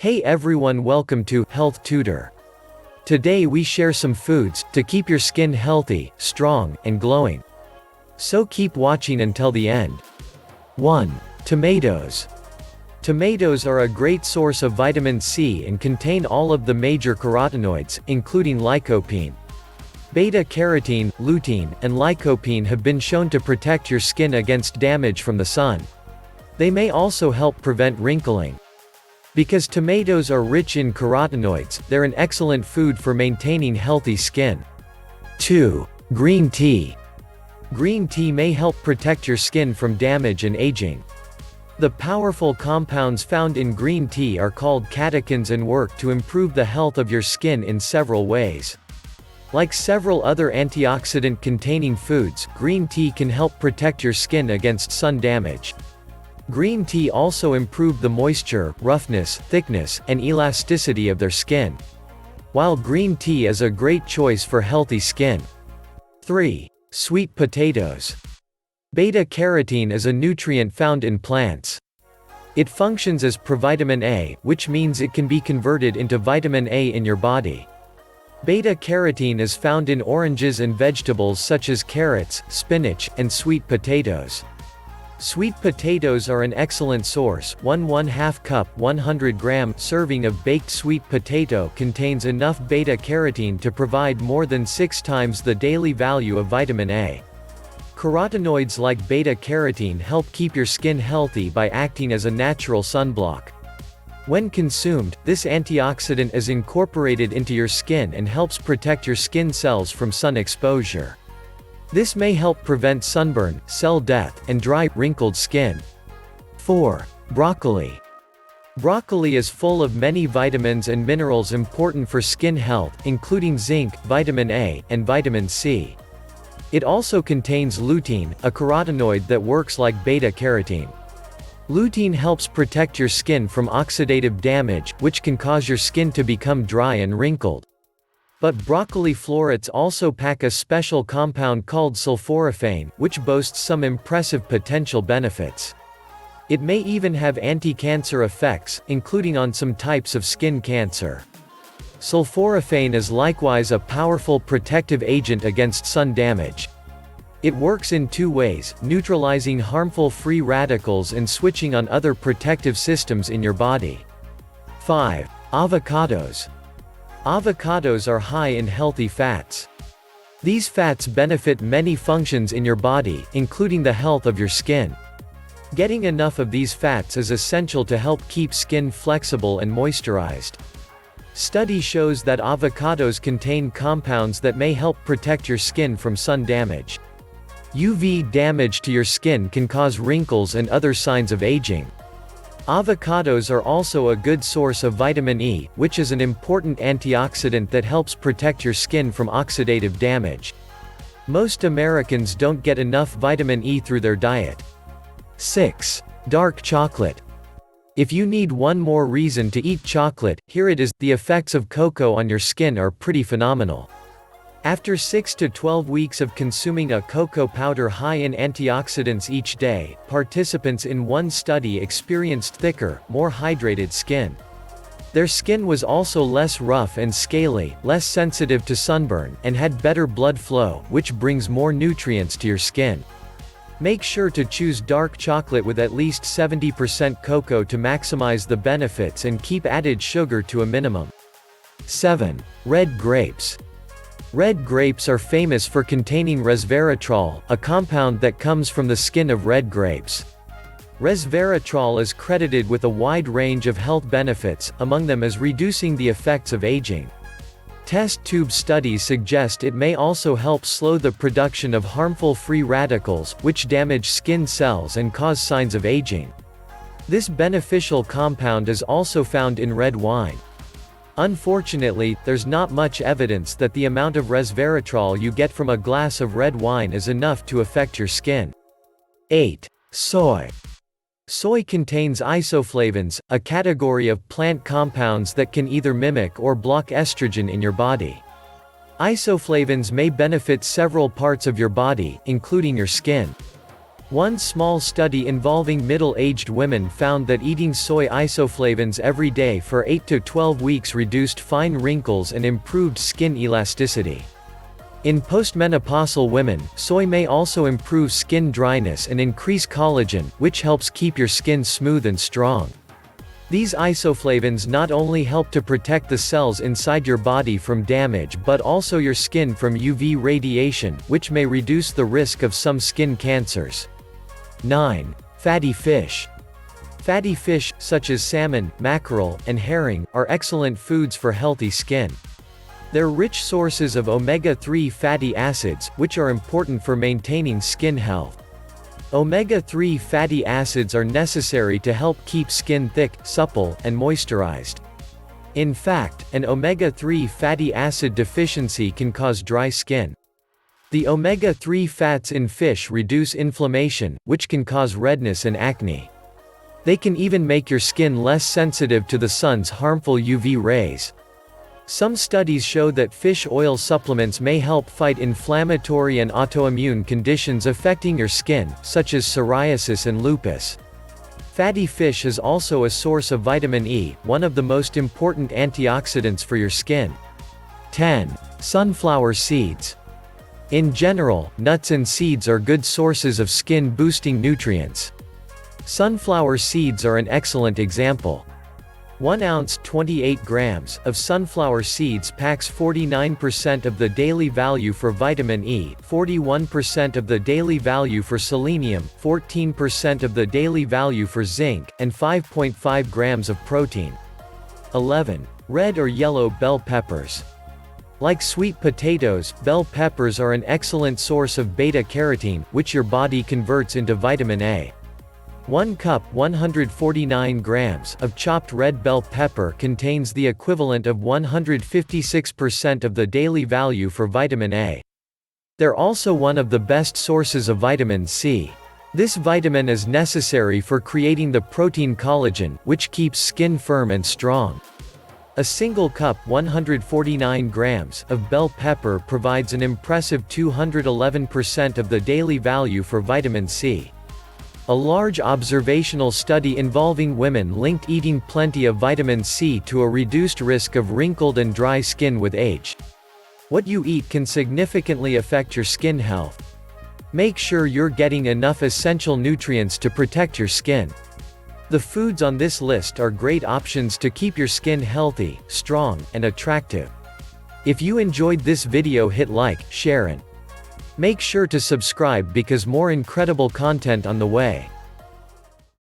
Hey everyone, welcome to Health Tutor. Today we share some foods to keep your skin healthy, strong, and glowing. So keep watching until the end. 1. Tomatoes. Tomatoes are a great source of vitamin C and contain all of the major carotenoids, including lycopene. Beta-carotene, lutein, and lycopene have been shown to protect your skin against damage from the sun. They may also help prevent wrinkling. Because tomatoes are rich in carotenoids, they're an excellent food for maintaining healthy skin. 2. Green tea. Green tea may help protect your skin from damage and aging. The powerful compounds found in green tea are called catechins and work to improve the health of your skin in several ways. Like several other antioxidant-containing foods, green tea can help protect your skin against sun damage. Green tea also improves the moisture, roughness, thickness, and elasticity of their skin. While green tea is a great choice for healthy skin. 3. Sweet potatoes. Beta-carotene is a nutrient found in plants. It functions as provitamin A, which means it can be converted into vitamin A in your body. Beta-carotene is found in oranges and vegetables such as carrots, spinach, and sweet potatoes. Sweet potatoes are an excellent source. 1/2 cup 100-gram serving of baked sweet potato contains enough beta-carotene to provide more than 6 times the daily value of vitamin A. Carotenoids like beta-carotene help keep your skin healthy by acting as a natural sunblock. When consumed, this antioxidant is incorporated into your skin and helps protect your skin cells from sun exposure. This may help prevent sunburn, cell death, and dry, wrinkled skin. 4. Broccoli. Broccoli is full of many vitamins and minerals important for skin health, including zinc, vitamin A, and vitamin C. It also contains lutein, a carotenoid that works like beta-carotene. Lutein helps protect your skin from oxidative damage, which can cause your skin to become dry and wrinkled. But broccoli florets also pack a special compound called sulforaphane, which boasts some impressive potential benefits. It may even have anti-cancer effects, including on some types of skin cancer. Sulforaphane is likewise a powerful protective agent against sun damage. It works in 2 ways, neutralizing harmful free radicals and switching on other protective systems in your body. 5. Avocados. Avocados are high in healthy fats. These fats benefit many functions in your body, including the health of your skin. Getting enough of these fats is essential to help keep skin flexible and moisturized. Study shows that avocados contain compounds that may help protect your skin from sun damage. UV damage to your skin can cause wrinkles and other signs of aging. Avocados are also a good source of vitamin E, which is an important antioxidant that helps protect your skin from oxidative damage. Most Americans don't get enough vitamin E through their diet. 6. Dark chocolate. If you need one more reason to eat chocolate, here it is. The effects of cocoa on your skin are pretty phenomenal. After 6 to 12 weeks of consuming a cocoa powder high in antioxidants each day, participants in one study experienced thicker, more hydrated skin. Their skin was also less rough and scaly, less sensitive to sunburn, and had better blood flow, which brings more nutrients to your skin. Make sure to choose dark chocolate with at least 70% cocoa to maximize the benefits and keep added sugar to a minimum. 7. Red grapes. Red grapes are famous for containing resveratrol, a compound that comes from the skin of red grapes. Resveratrol is credited with a wide range of health benefits, among them as reducing the effects of aging. Test tube studies suggest it may also help slow the production of harmful free radicals, which damage skin cells and cause signs of aging. This beneficial compound is also found in red wine. Unfortunately, there's not much evidence that the amount of resveratrol you get from a glass of red wine is enough to affect your skin. 8. Soy. Soy contains isoflavones, a category of plant compounds that can either mimic or block estrogen in your body. Isoflavones may benefit several parts of your body, including your skin. One small study involving middle-aged women found that eating soy isoflavones every day for 8 to 12 weeks reduced fine wrinkles and improved skin elasticity. In postmenopausal women, soy may also improve skin dryness and increase collagen, which helps keep your skin smooth and strong. These isoflavones not only help to protect the cells inside your body from damage but also your skin from UV radiation, which may reduce the risk of some skin cancers. 9. Fatty fish. Fatty fish, such as salmon, mackerel, and herring, are excellent foods for healthy skin. They're rich sources of omega-3 fatty acids, which are important for maintaining skin health. Omega-3 fatty acids are necessary to help keep skin thick, supple, and moisturized. In fact, an omega-3 fatty acid deficiency can cause dry skin. The omega-3 fats in fish reduce inflammation, which can cause redness and acne. They can even make your skin less sensitive to the sun's harmful UV rays. Some studies show that fish oil supplements may help fight inflammatory and autoimmune conditions affecting your skin, such as psoriasis and lupus. Fatty fish is also a source of vitamin E, one of the most important antioxidants for your skin. 10. Sunflower seeds. In general, nuts and seeds are good sources of skin-boosting nutrients. Sunflower seeds are an excellent example. 1 ounce 28 grams of sunflower seeds packs 49% of the daily value for vitamin E, 41% of the daily value for selenium, 14% of the daily value for zinc, and 5.5 grams of protein. 11. Red or yellow bell peppers. Like sweet potatoes, bell peppers are an excellent source of beta-carotene, which your body converts into vitamin A. 1 cup 149 grams of chopped red bell pepper contains the equivalent of 156% of the daily value for vitamin A. They're also one of the best sources of vitamin C. This vitamin is necessary for creating the protein collagen, which keeps skin firm and strong. A single cup 149 grams of bell pepper provides an impressive 211% of the daily value for vitamin C. A large observational study involving women linked eating plenty of vitamin C to a reduced risk of wrinkled and dry skin with age. What you eat can significantly affect your skin health. Make sure you're getting enough essential nutrients to protect your skin. The foods on this list are great options to keep your skin healthy, strong, and attractive. If you enjoyed this video, hit like, share and make sure to subscribe because more incredible content on the way.